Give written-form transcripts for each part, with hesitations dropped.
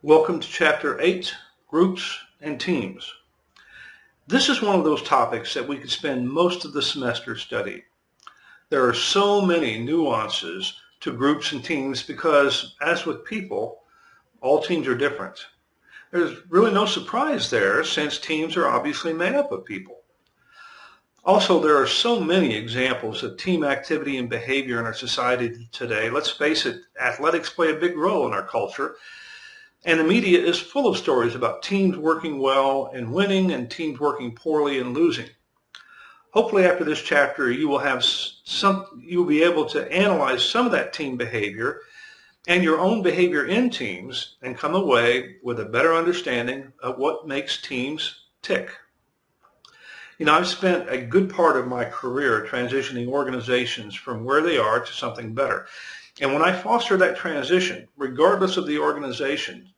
Welcome to Chapter 8, Groups and Teams. This is one of those topics that we could spend most of the semester studying. There are so many nuances to groups and teams because, as with people, all teams are different. There's really no surprise there since teams are obviously made up of people. Also, there are so many examples of team activity and behavior in our society today. Let's face it, athletics play a big role in our culture. And the media is full of stories about teams working well and winning and teams working poorly and losing. Hopefully after this chapter you will be able to analyze some of that team behavior and your own behavior in teams and come away with a better understanding of what makes teams tick. I've spent a good part of my career transitioning organizations from where they are to something better. And when I foster that transition, regardless of the organization,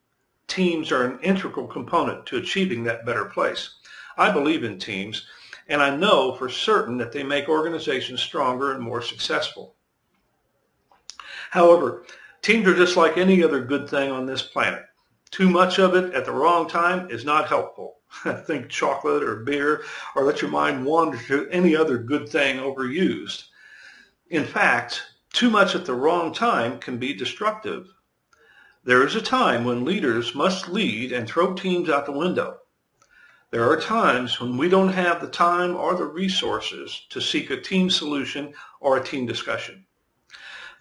teams are an integral component to achieving that better place. I believe in teams, and I know for certain that they make organizations stronger and more successful. However, teams are just like any other good thing on this planet. Too much of it at the wrong time is not helpful. Think chocolate or beer, or let your mind wander to any other good thing overused. In fact, too much at the wrong time can be destructive. There is a time when leaders must lead and throw teams out the window. There are times when we don't have the time or the resources to seek a team solution or a team discussion.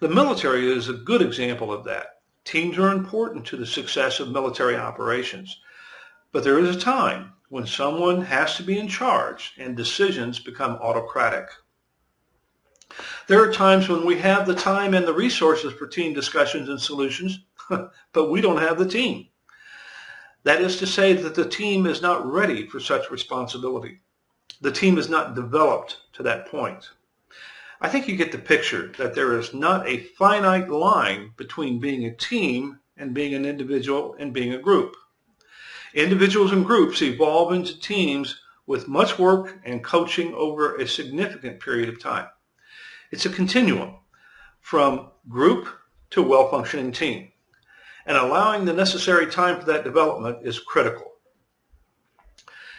The military is a good example of that. Teams are important to the success of military operations. But there is a time when someone has to be in charge and decisions become autocratic. There are times when we have the time and the resources for team discussions and solutions, but we don't have the team. That is to say that the team is not ready for such responsibility. The team is not developed to that point. I think you get the picture that there is not a finite line between being a team and being an individual and being a group. Individuals and groups evolve into teams with much work and coaching over a significant period of time. It's a continuum from group to well-functioning team. And allowing the necessary time for that development is critical.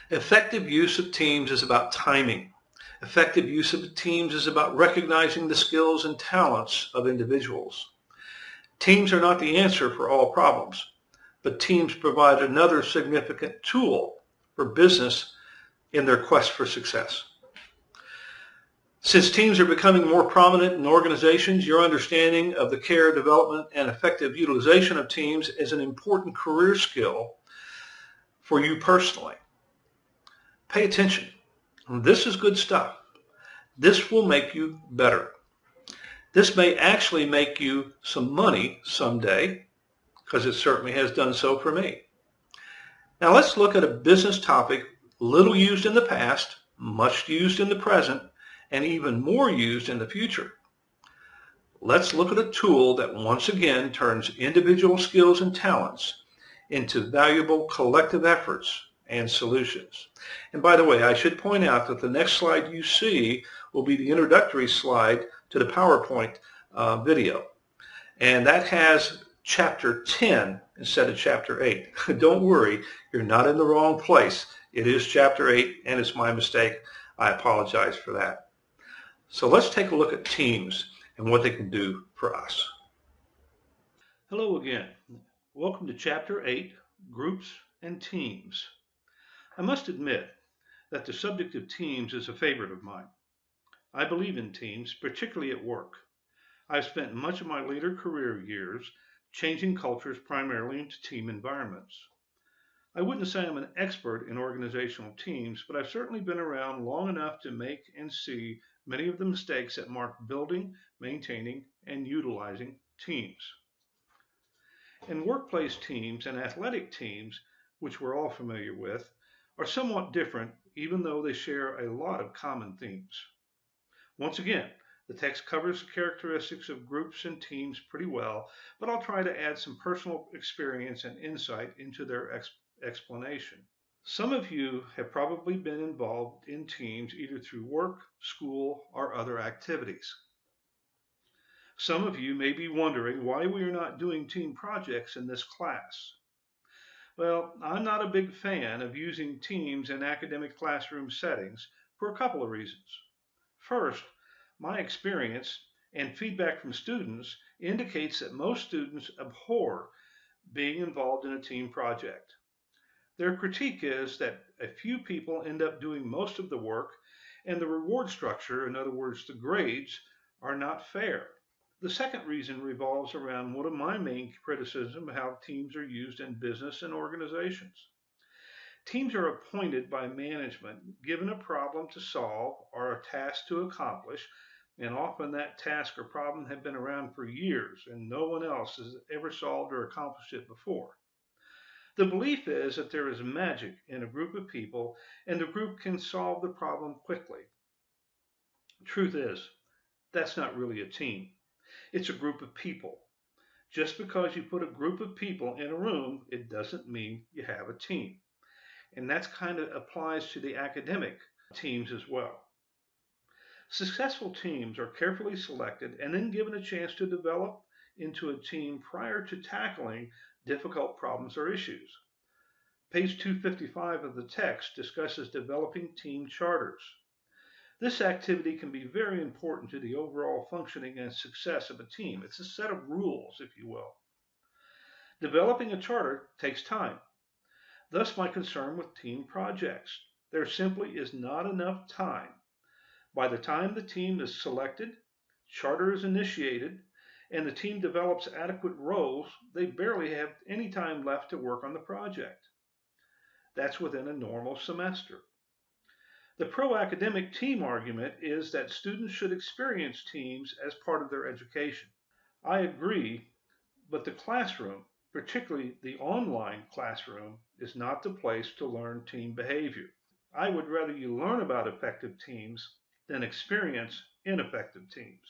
Effective use of teams is about timing. Effective use of teams is about recognizing the skills and talents of individuals. Teams are not the answer for all problems, but teams provide another significant tool for business in their quest for success. Since teams are becoming more prominent in organizations, your understanding of the care, development, and effective utilization of teams is an important career skill for you personally. Pay attention. This is good stuff. This will make you better. This may actually make you some money someday, because it certainly has done so for me. Now let's look at a business topic little used in the past, much used in the present, and even more used in the future. Let's look at a tool that once again turns individual skills and talents into valuable collective efforts and solutions. And by the way, I should point out that the next slide you see will be the introductory slide to the PowerPoint video. And that has Chapter 10 instead of Chapter 8. Don't worry, you're not in the wrong place. It is Chapter 8, and it's my mistake. I apologize for that. So let's take a look at teams and what they can do for us. Hello again. Welcome to Chapter 8, Groups and Teams. I must admit that the subject of teams is a favorite of mine. I believe in teams, particularly at work. I've spent much of my later career years changing cultures primarily into team environments. I wouldn't say I'm an expert in organizational teams, but I've certainly been around long enough to make and see many of the mistakes that mark building, maintaining, and utilizing teams. And workplace teams and athletic teams, which we're all familiar with, are somewhat different, even though they share a lot of common themes. Once again, the text covers the characteristics of groups and teams pretty well, but I'll try to add some personal experience and insight into their explanation. Some of you have probably been involved in teams either through work, school, or other activities. Some of you may be wondering why we are not doing team projects in this class. Well, I'm not a big fan of using teams in academic classroom settings for a couple of reasons. First, my experience and feedback from students indicates that most students abhor being involved in a team project. Their critique is that a few people end up doing most of the work, and the reward structure, in other words, the grades, are not fair. The second reason revolves around one of my main criticisms of how teams are used in business and organizations. Teams are appointed by management, given a problem to solve or a task to accomplish, and often that task or problem have been around for years and no one else has ever solved or accomplished it before. The belief is that there is magic in a group of people and the group can solve the problem quickly. Truth is, that's not really a team. It's a group of people. Just because you put a group of people in a room, it doesn't mean you have a team. And that kind of applies to the academic teams as well. Successful teams are carefully selected and then given a chance to develop into a team prior to tackling difficult problems or issues. Page 255 of the text discusses developing team charters. This activity can be very important to the overall functioning and success of a team. It's a set of rules, if you will. Developing a charter takes time. Thus, my concern with team projects. There simply is not enough time. By the time the team is selected, charter is initiated, and the team develops adequate roles, they barely have any time left to work on the project. That's within a normal semester. The pro-academic team argument is that students should experience teams as part of their education. I agree, but the classroom, particularly the online classroom, is not the place to learn team behavior. I would rather you learn about effective teams than experience ineffective teams.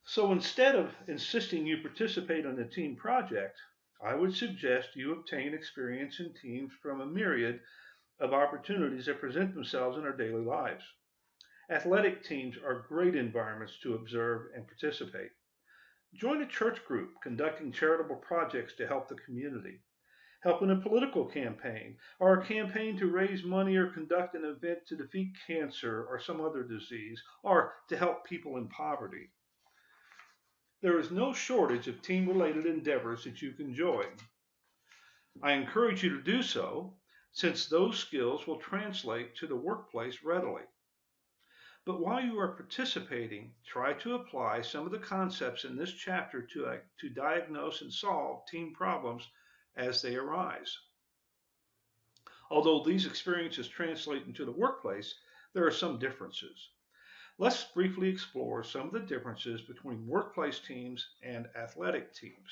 So instead of insisting you participate in a team project, I would suggest you obtain experience in teams from a myriad of opportunities that present themselves in our daily lives. Athletic teams are great environments to observe and participate. Join a church group conducting charitable projects to help the community. Help in a political campaign, or a campaign to raise money or conduct an event to defeat cancer or some other disease, or to help people in poverty. There is no shortage of team-related endeavors that you can join. I encourage you to do so, since those skills will translate to the workplace readily. But while you are participating, try to apply some of the concepts in this chapter to diagnose and solve team problems as they arise. Although these experiences translate into the workplace, there are some differences. Let's briefly explore some of the differences between workplace teams and athletic teams.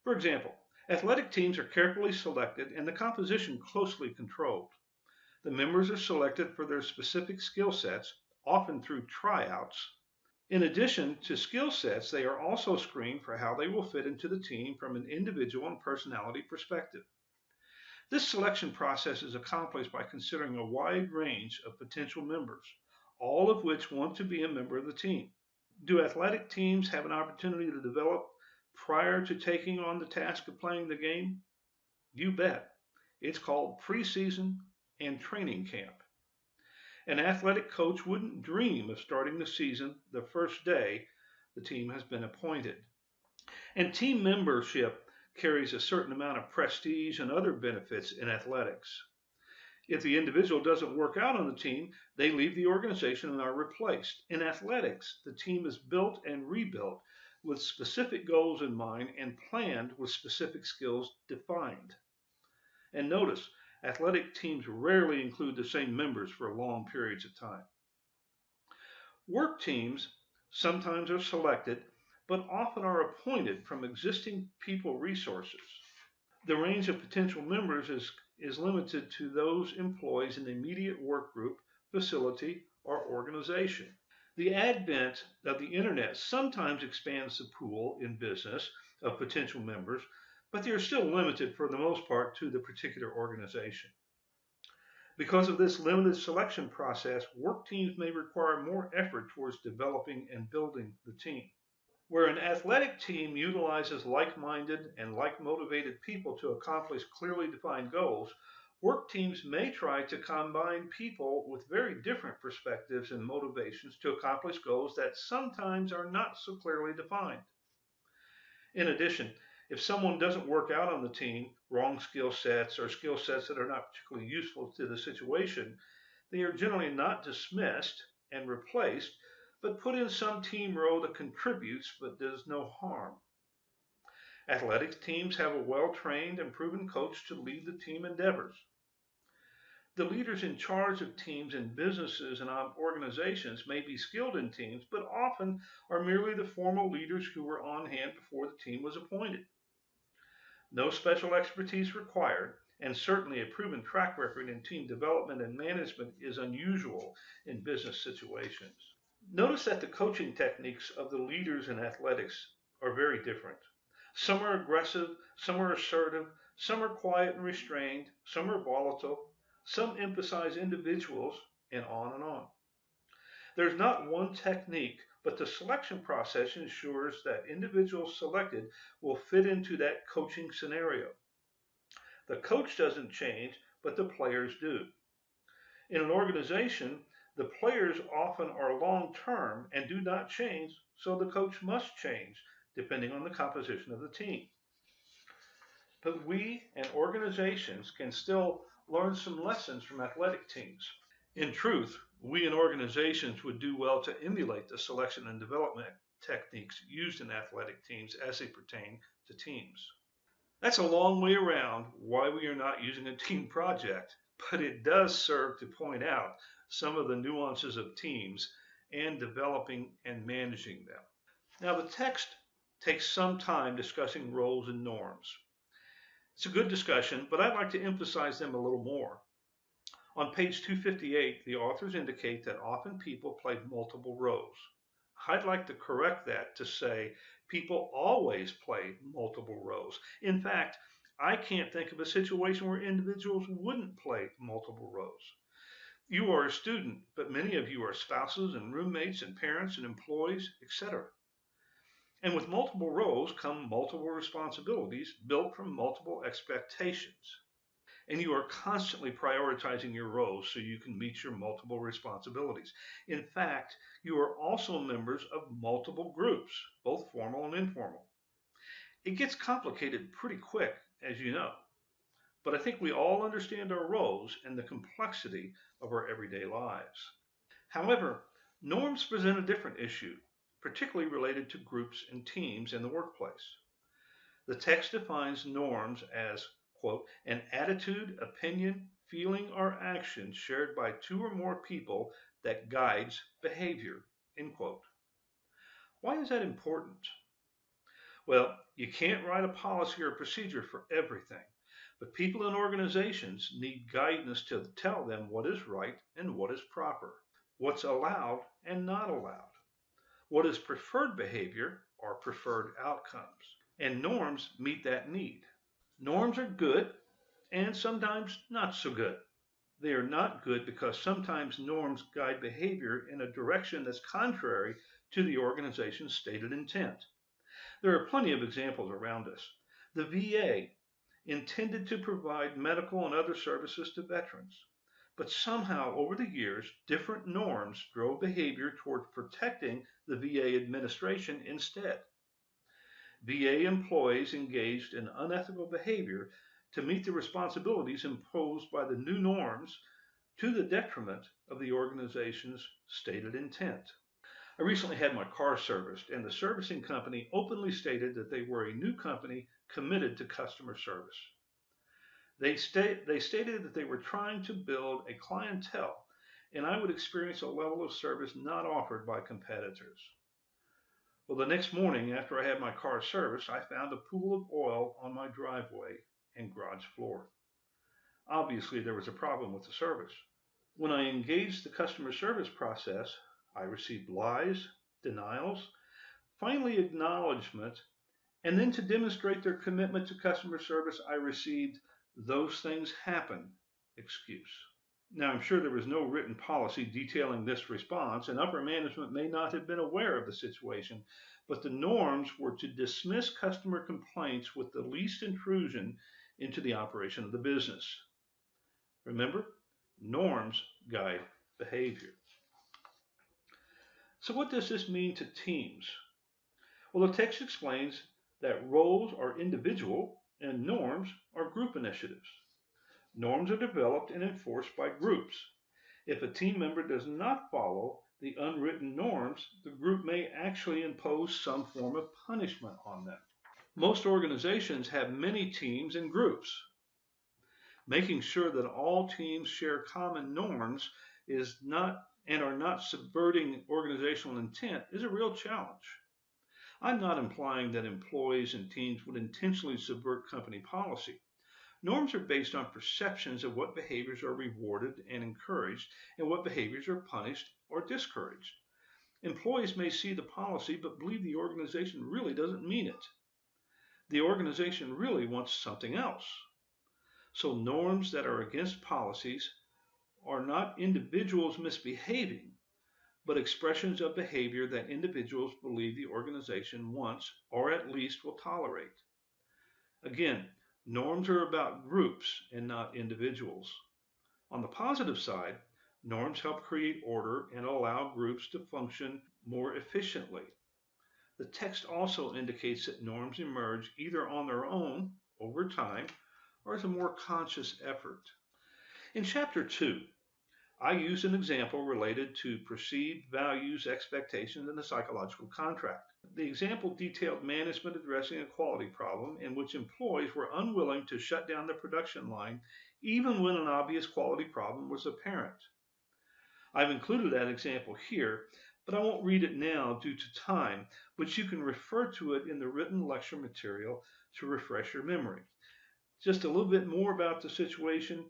For example, athletic teams are carefully selected and the composition closely controlled. The members are selected for their specific skill sets, often through tryouts. In addition to skill sets, they are also screened for how they will fit into the team from an individual and personality perspective. This selection process is accomplished by considering a wide range of potential members, all of which want to be a member of the team. Do athletic teams have an opportunity to develop prior to taking on the task of playing the game? You bet. It's called preseason and training camp. An athletic coach wouldn't dream of starting the season the first day the team has been appointed. And team membership carries a certain amount of prestige and other benefits in athletics. If the individual doesn't work out on the team, they leave the organization and are replaced. In athletics, the team is built and rebuilt with specific goals in mind and planned with specific skills defined. And notice, athletic teams rarely include the same members for long periods of time. Work teams sometimes are selected, but often are appointed from existing people resources. The range of potential members is limited to those employees in the immediate work group, facility, or organization. The advent of the internet sometimes expands the pool in business of potential members, but they are still limited for the most part to the particular organization. Because of this limited selection process, work teams may require more effort towards developing and building the team. Where an athletic team utilizes like-minded and like-motivated people to accomplish clearly defined goals, work teams may try to combine people with very different perspectives and motivations to accomplish goals that sometimes are not so clearly defined. In addition, if someone doesn't work out on the team, wrong skill sets or skill sets that are not particularly useful to the situation, they are generally not dismissed and replaced, but put in some team role that contributes but does no harm. Athletics teams have a well-trained and proven coach to lead the team endeavors. The leaders in charge of teams in businesses and organizations may be skilled in teams, but often are merely the formal leaders who were on hand before the team was appointed. No special expertise required, and certainly a proven track record in team development and management is unusual in business situations. Notice that the coaching techniques of the leaders in athletics are very different. Some are aggressive, some are assertive, some are quiet and restrained, some are volatile, some emphasize individuals, and on and on. There's not one technique, but the selection process ensures that individuals selected will fit into that coaching scenario. The coach doesn't change, but the players do. In an organization, the players often are long-term and do not change, so the coach must change depending on the composition of the team. But we and organizations can still learn some lessons from athletic teams. In truth, we and organizations would do well to emulate the selection and development techniques used in athletic teams as they pertain to teams. That's a long way around why we are not using a team project, but it does serve to point out some of the nuances of teams and developing and managing them. Now, the text takes some time discussing roles and norms. It's a good discussion, but I'd like to emphasize them a little more. On page 258, the authors indicate that often people play multiple roles. I'd like to correct that to say people always play multiple roles. In fact, I can't think of a situation where individuals wouldn't play multiple roles. You are a student, but many of you are spouses and roommates and parents and employees, etc. And with multiple roles come multiple responsibilities built from multiple expectations. And you are constantly prioritizing your roles so you can meet your multiple responsibilities. In fact, you are also members of multiple groups, both formal and informal. It gets complicated pretty quick, as you know, but I think we all understand our roles and the complexity of our everyday lives. However, norms present a different issue, particularly related to groups and teams in the workplace. The text defines norms as, quote, an attitude, opinion, feeling, or action shared by two or more people that guides behavior, end quote. Why is that important? Well, you can't write a policy or procedure for everything, but people in organizations need guidance to tell them what is right and what is proper, what's allowed and not allowed, what is preferred behavior or preferred outcomes. And norms meet that need. Norms are good and sometimes not so good. They are not good because sometimes norms guide behavior in a direction that's contrary to the organization's stated intent. There are plenty of examples around us. The VA intended to provide medical and other services to veterans, but somehow over the years, different norms drove behavior toward protecting the VA administration instead. VA employees engaged in unethical behavior to meet the responsibilities imposed by the new norms to the detriment of the organization's stated intent. I recently had my car serviced, and the servicing company openly stated that they were a new company committed to customer service. They stated that they were trying to build a clientele, and I would experience a level of service not offered by competitors. Well, the next morning after I had my car serviced, I found a pool of oil on my driveway and garage floor. Obviously, there was a problem with the service. When I engaged the customer service process, I received lies, denials, finally acknowledgement, and then to demonstrate their commitment to customer service, I received "those things happen" excuse. Now, I'm sure there was no written policy detailing this response, and upper management may not have been aware of the situation, but the norms were to dismiss customer complaints with the least intrusion into the operation of the business. Remember, norms guide behavior. So what does this mean to teams? Well, the text explains that roles are individual and norms are group initiatives. Norms are developed and enforced by groups. If a team member does not follow the unwritten norms, the group may actually impose some form of punishment on them. Most organizations have many teams and groups. Making sure that all teams share common norms is not and are not subverting organizational intent is a real challenge. I'm not implying that employees and teams would intentionally subvert company policy. Norms are based on perceptions of what behaviors are rewarded and encouraged and what behaviors are punished or discouraged. Employees may see the policy but believe the organization really doesn't mean it. The organization really wants something else. So norms that are against policies are not individuals misbehaving, but expressions of behavior that individuals believe the organization wants or at least will tolerate. Again, norms are about groups and not individuals. On the positive side, norms help create order and allow groups to function more efficiently. The text also indicates that norms emerge either on their own over time or as a more conscious effort. In Chapter 2, I used an example related to perceived values, expectations, and the psychological contract. The example detailed management addressing a quality problem in which employees were unwilling to shut down the production line even when an obvious quality problem was apparent. I've included that example here, but I won't read it now due to time, but you can refer to it in the written lecture material to refresh your memory. Just a little bit more about the situation.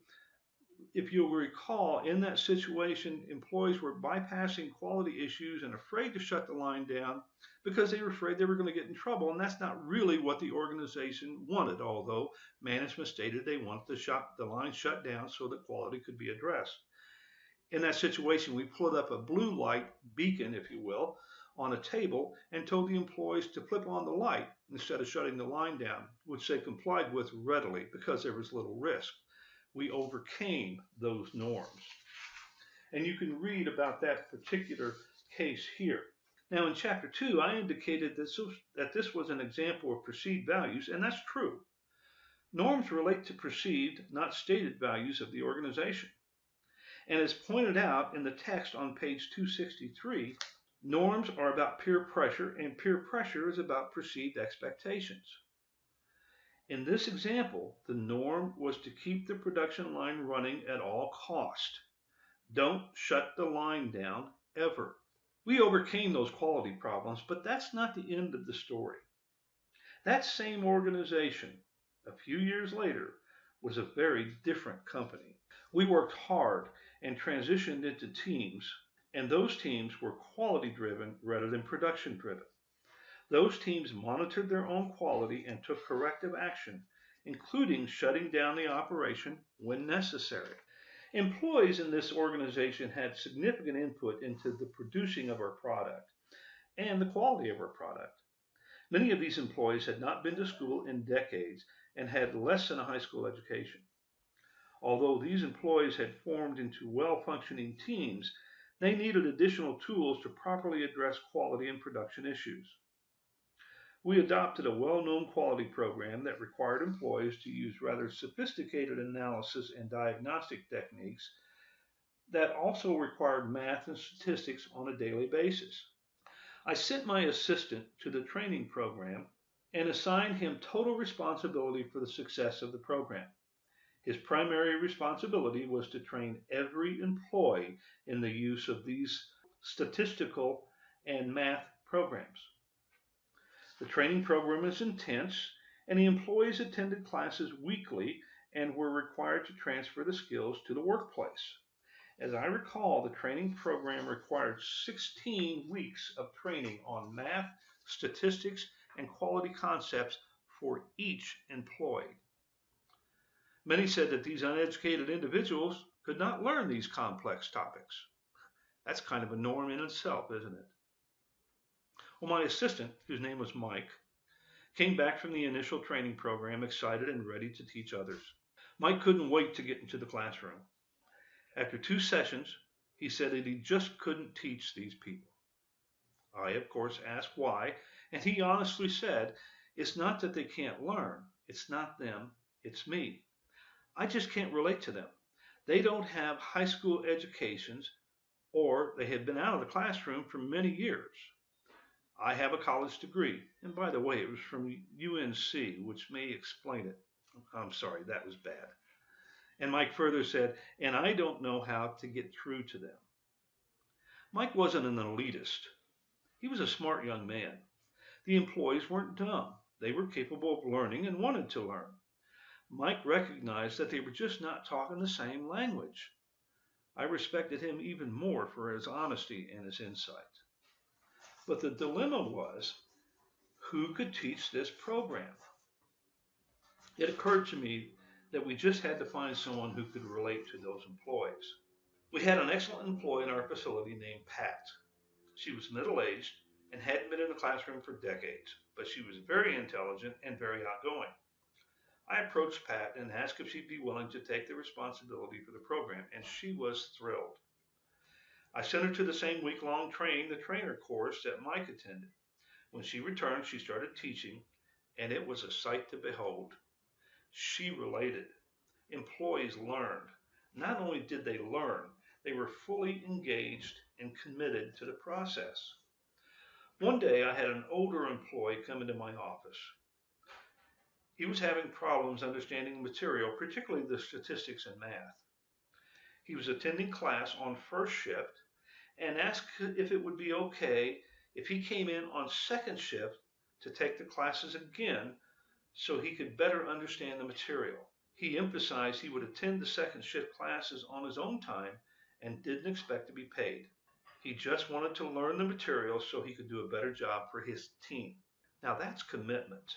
If you'll recall, in that situation, employees were bypassing quality issues and afraid to shut the line down because they were afraid they were going to get in trouble. And that's not really what the organization wanted, although management stated they wanted the line shut down so that quality could be addressed. In that situation, we put up a blue light beacon, if you will, on a table and told the employees to flip on the light instead of shutting the line down, which they complied with readily because there was little risk. We overcame those norms. And you can read about that particular case here. Now in Chapter 2, I indicated that this was an example of perceived values, and that's true. Norms relate to perceived, not stated values of the organization. And as pointed out in the text on page 263, norms are about peer pressure, and peer pressure is about perceived expectations. In this example, the norm was to keep the production line running at all cost. Don't shut the line down ever. We overcame those quality problems, but that's not the end of the story. That same organization, a few years later, was a very different company. We worked hard and transitioned into teams, and those teams were quality driven rather than production driven. Those teams monitored their own quality and took corrective action, including shutting down the operation when necessary. Employees in this organization had significant input into the producing of our product and the quality of our product. Many of these employees had not been to school in decades and had less than a high school education. Although these employees had formed into well-functioning teams, they needed additional tools to properly address quality and production issues. We adopted a well-known quality program that required employees to use rather sophisticated analysis and diagnostic techniques that also required math and statistics on a daily basis. I sent my assistant to the training program and assigned him total responsibility for the success of the program. His primary responsibility was to train every employee in the use of these statistical and math programs. The training program is intense, and the employees attended classes weekly and were required to transfer the skills to the workplace. As I recall, the training program required 16 weeks of training on math, statistics, and quality concepts for each employee. Many said that these uneducated individuals could not learn these complex topics. That's kind of a norm in itself, isn't it? Well, my assistant, whose name was Mike, came back from the initial training program excited and ready to teach others. Mike couldn't wait to get into the classroom. After 2 sessions, he said that he just couldn't teach these people. I, of course, asked why, and he honestly said, "It's not that they can't learn. It's not them. It's me. I just can't relate to them. They don't have high school educations, or they have been out of the classroom for many years. I have a college degree, and by the way, it was from UNC, which may explain it." I'm sorry, that was bad. And Mike further said, "And I don't know how to get through to them." Mike wasn't an elitist. He was a smart young man. The employees weren't dumb. They were capable of learning and wanted to learn. Mike recognized that they were just not talking the same language. I respected him even more for his honesty and his insight. But the dilemma was, who could teach this program? It occurred to me that we just had to find someone who could relate to those employees. We had an excellent employee in our facility named Pat. She was middle-aged and hadn't been in the classroom for decades, but she was very intelligent and very outgoing. I approached Pat and asked if she'd be willing to take the responsibility for the program, and she was thrilled. I sent her to the same week-long Train the Trainer course that Mike attended. When she returned, she started teaching, and it was a sight to behold. She related. Employees learned. Not only did they learn, they were fully engaged and committed to the process. One day I had an older employee come into my office. He was having problems understanding material, particularly the statistics and math. He was attending class on first shift and asked if it would be okay if he came in on second shift to take the classes again so he could better understand the material. He emphasized he would attend the second shift classes on his own time and didn't expect to be paid. He just wanted to learn the material so he could do a better job for his team. Now that's commitment.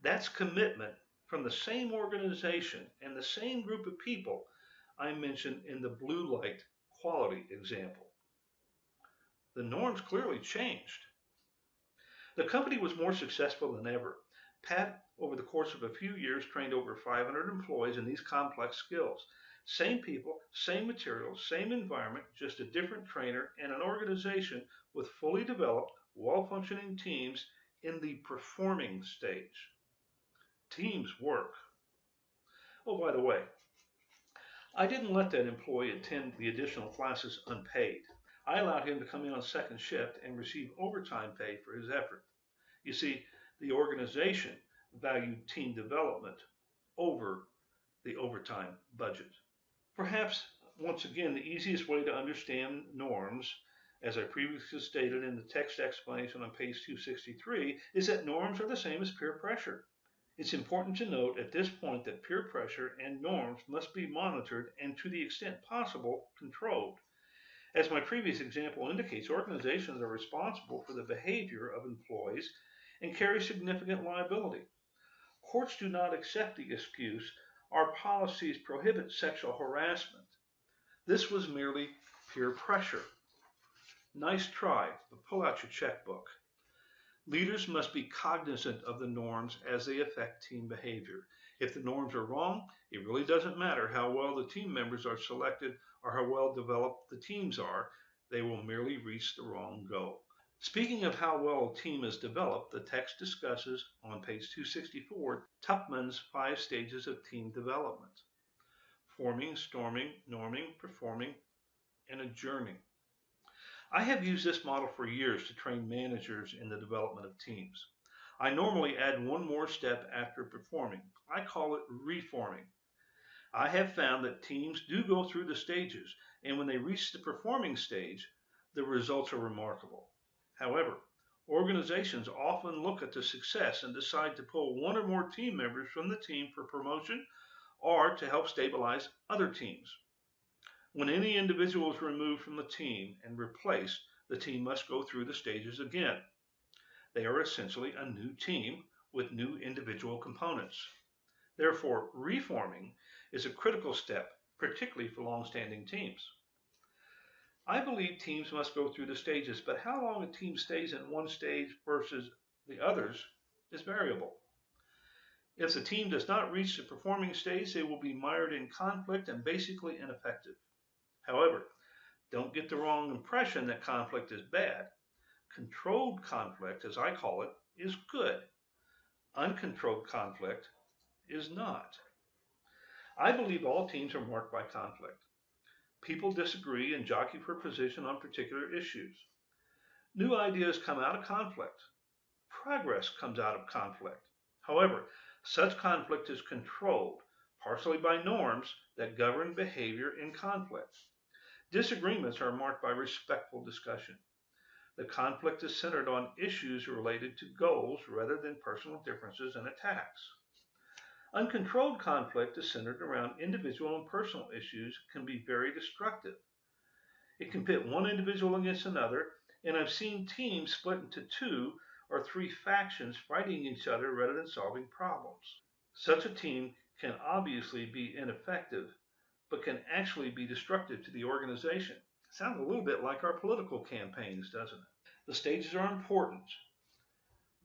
That's commitment from the same organization and the same group of people I mentioned in the blue light quality example. The norms clearly changed. The company was more successful than ever. Pat, over the course of a few years, trained over 500 employees in these complex skills. Same people, same materials, same environment, just a different trainer and an organization with fully developed, well-functioning teams in the performing stage. Teams work. Oh, by the way, I didn't let that employee attend the additional classes unpaid. I allowed him to come in on second shift and receive overtime pay for his effort. You see, the organization valued team development over the overtime budget. Perhaps, once again, the easiest way to understand norms, as I previously stated in the text explanation on page 263, is that norms are the same as peer pressure. It's important to note at this point that peer pressure and norms must be monitored and, to the extent possible, controlled. As my previous example indicates, organizations are responsible for the behavior of employees and carry significant liability. Courts do not accept the excuse, "Our policies prohibit sexual harassment." This was merely peer pressure. Nice try, but pull out your checkbook. Leaders must be cognizant of the norms as they affect team behavior. If the norms are wrong, it really doesn't matter how well the team members are selected or how well developed the teams are. They will merely reach the wrong goal. Speaking of how well a team is developed, the text discusses on page 264 Tupman's 5 stages of team development: forming, storming, norming, performing, and adjourning. I have used this model for years to train managers in the development of teams. I normally add one more step after performing. I call it reforming. I have found that teams do go through the stages, and when they reach the performing stage, the results are remarkable. However, organizations often look at the success and decide to pull one or more team members from the team for promotion or to help stabilize other teams. When any individual is removed from the team and replaced, the team must go through the stages again. They are essentially a new team with new individual components. Therefore, reforming is a critical step particularly for long-standing teams. I believe teams must go through the stages, but how long a team stays in one stage versus the others is variable. If the team does not reach the performing stage, they will be mired in conflict and basically ineffective. However, don't get the wrong impression that conflict is bad. Controlled conflict, as I call it, is good. Uncontrolled conflict is not. I believe all teams are marked by conflict. People disagree and jockey for position on particular issues. New ideas come out of conflict. Progress comes out of conflict. However, such conflict is controlled, partially by norms that govern behavior in conflict. Disagreements are marked by respectful discussion. The conflict is centered on issues related to goals rather than personal differences and attacks. Uncontrolled conflict is centered around individual and personal issues, can be very destructive. It can pit one individual against another, and I've seen teams split into 2 or 3 factions fighting each other rather than solving problems. Such a team can obviously be ineffective, but can actually be destructive to the organization. Sounds a little bit like our political campaigns, doesn't it? The stages are important.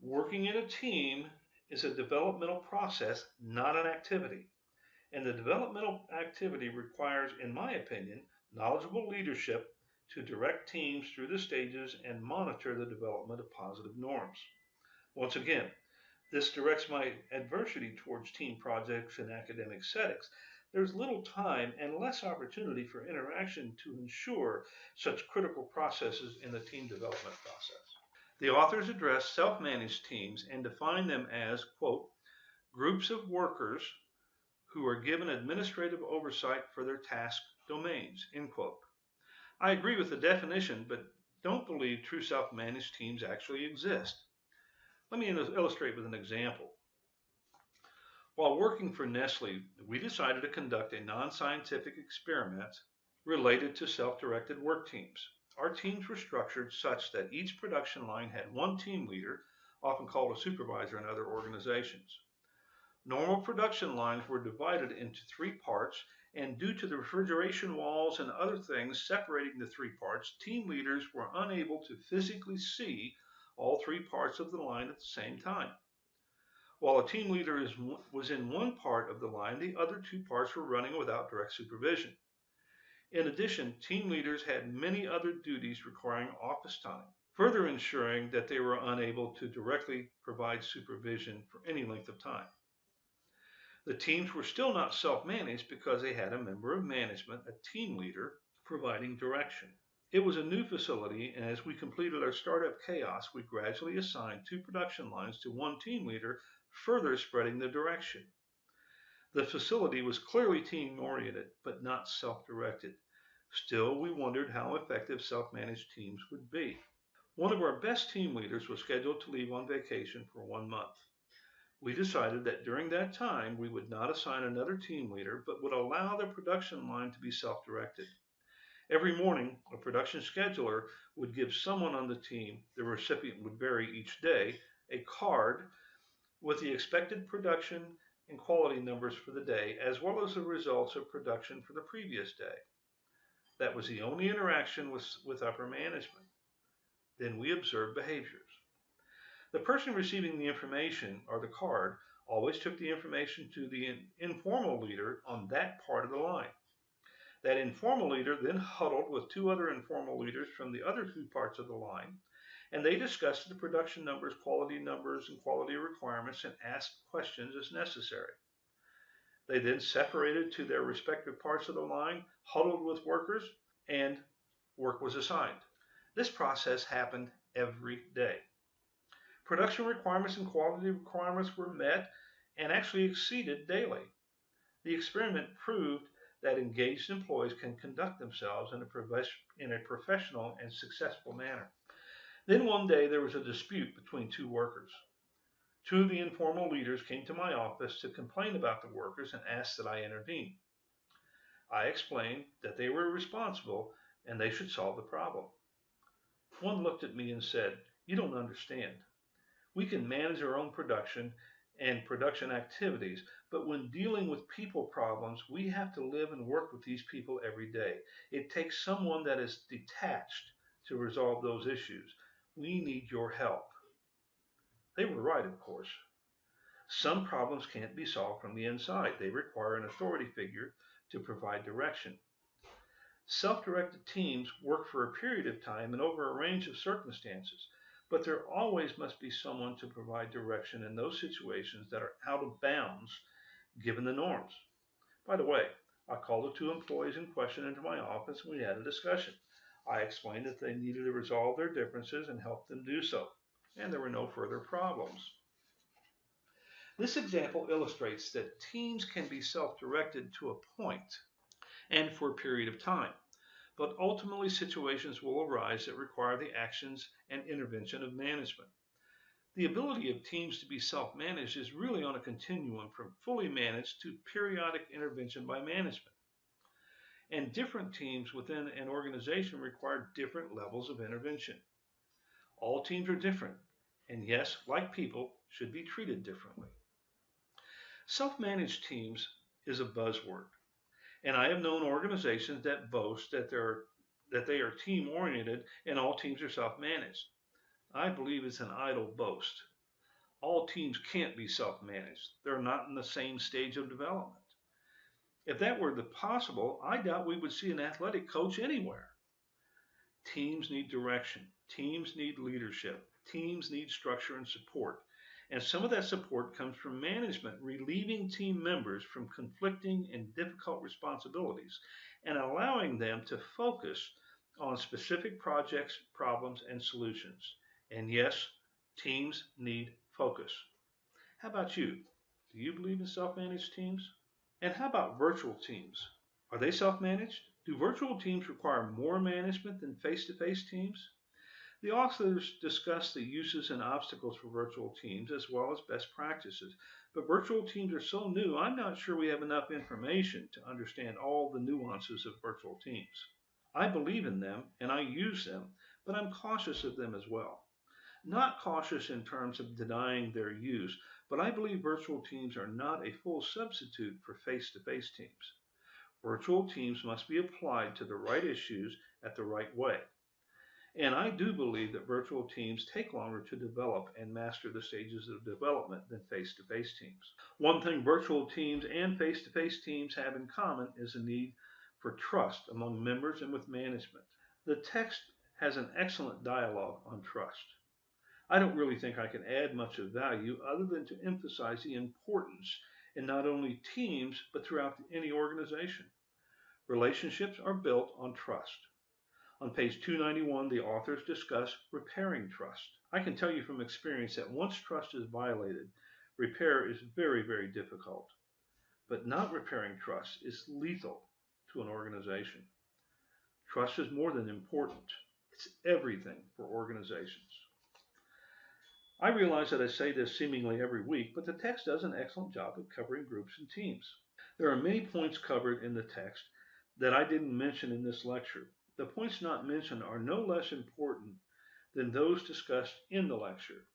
Working in a team is a developmental process, not an activity. And the developmental activity requires, in my opinion, knowledgeable leadership to direct teams through the stages and monitor the development of positive norms. Once again, this directs my adversity towards team projects in academic settings. There's little time and less opportunity for interaction to ensure such critical processes in the team development process. The authors address self-managed teams and define them as, quote, groups of workers who are given administrative oversight for their task domains, end quote. I agree with the definition, but don't believe true self-managed teams actually exist. Let me illustrate with an example. While working for Nestle, we decided to conduct a non-scientific experiment related to self-directed work teams. Our teams were structured such that each production line had one team leader, often called a supervisor in other organizations. Normal production lines were divided into 3 parts, and due to the refrigeration walls and other things separating the 3 parts, team leaders were unable to physically see all 3 parts of the line at the same time. While a team leader was in one part of the line, the other 2 parts were running without direct supervision. In addition, team leaders had many other duties requiring office time, further ensuring that they were unable to directly provide supervision for any length of time. The teams were still not self-managed because they had a member of management, a team leader, providing direction. It was a new facility, and as we completed our startup chaos, we gradually assigned 2 production lines to one team leader, further spreading the direction. The facility was clearly team-oriented, but not self-directed. Still, we wondered how effective self-managed teams would be. One of our best team leaders was scheduled to leave on vacation for 1 month. We decided that during that time, we would not assign another team leader, but would allow the production line to be self-directed. Every morning, a production scheduler would give someone on the team, the recipient would vary each day, a card with the expected production and quality numbers for the day, as well as the results of production for the previous day. That was the only interaction with upper management. Then we observed behaviors. The person receiving the information, or the card, always took the information to the informal leader on that part of the line. That informal leader then huddled with 2 other informal leaders from the other 2 parts of the line, and they discussed the production numbers, and quality requirements, and asked questions as necessary. They then separated to their respective parts of the line, huddled with workers, and work was assigned. This process happened every day. Production requirements and quality requirements were met and actually exceeded daily. The experiment proved that engaged employees can conduct themselves in a professional and successful manner. Then one day there was a dispute between 2 workers. 2 of the informal leaders came to my office to complain about the workers and asked that I intervene. I explained that they were responsible and they should solve the problem. One looked at me and said, "You don't understand. We can manage our own production and production activities. But when dealing with people problems, we have to live and work with these people every day. It takes someone that is detached to resolve those issues. We need your help. They were right, of course. Some problems can't be solved from the inside. They require an authority figure to provide direction. Self-directed teams work for a period of time and over a range of circumstances, but there always must be someone to provide direction in those situations that are out of bounds given the norms. By the way, I called the two employees in question into my office and we had a discussion. I explained that they needed to resolve their differences and help them do so, and there were no further problems. This example illustrates that teams can be self-directed to a point and for a period of time, but ultimately situations will arise that require the actions and intervention of management. The ability of teams to be self-managed is really on a continuum from fully managed to periodic intervention by management. And different teams within an organization require different levels of intervention. All teams are different, and yes, like people, should be treated differently. Self-managed teams is a buzzword, and I have known organizations that boast that they are team-oriented and all teams are self-managed. I believe it's an idle boast. All teams can't be self-managed. They're not in the same stage of development. If that were possible, I doubt we would see an athletic coach anywhere. Teams need direction. Teams need leadership. Teams need structure and support. And some of that support comes from management relieving team members from conflicting and difficult responsibilities and allowing them to focus on specific projects, problems, and solutions. And yes, teams need focus. How about you? Do you believe in self-managed teams? And how about virtual teams? Are they self-managed? Do virtual teams require more management than face-to-face teams? The authors discuss the uses and obstacles for virtual teams as well as best practices. But virtual teams are so new, I'm not sure we have enough information to understand all the nuances of virtual teams. I believe in them and I use them, but I'm cautious of them as well. Not cautious in terms of denying their use, but I believe virtual teams are not a full substitute for face-to-face teams. Virtual teams must be applied to the right issues at the right way. And I do believe that virtual teams take longer to develop and master the stages of development than face-to-face teams. One thing virtual teams and face-to-face teams have in common is a need for trust among members and with management. The text has an excellent dialogue on trust. I don't really think I can add much of value other than to emphasize the importance in not only teams, but throughout any organization. Relationships are built on trust. On page 291, the authors discuss repairing trust. I can tell you from experience that once trust is violated, repair is very, very difficult. But not repairing trust is lethal to an organization. Trust is more than important. It's everything for organizations. I realize that I say this seemingly every week, but the text does an excellent job of covering groups and teams. There are many points covered in the text that I didn't mention in this lecture. The points not mentioned are no less important than those discussed in the lecture.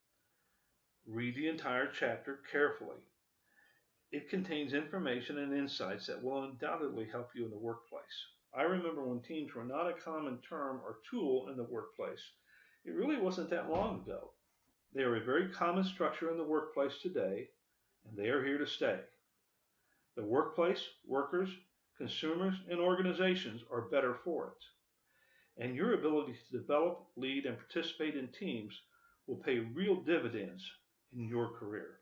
Read the entire chapter carefully. It contains information and insights that will undoubtedly help you in the workplace. I remember when teams were not a common term or tool in the workplace. It really wasn't that long ago. They are a very common structure in the workplace today, and they are here to stay. The workplace, workers, consumers, and organizations are better for it. And your ability to develop, lead, and participate in teams will pay real dividends in your career.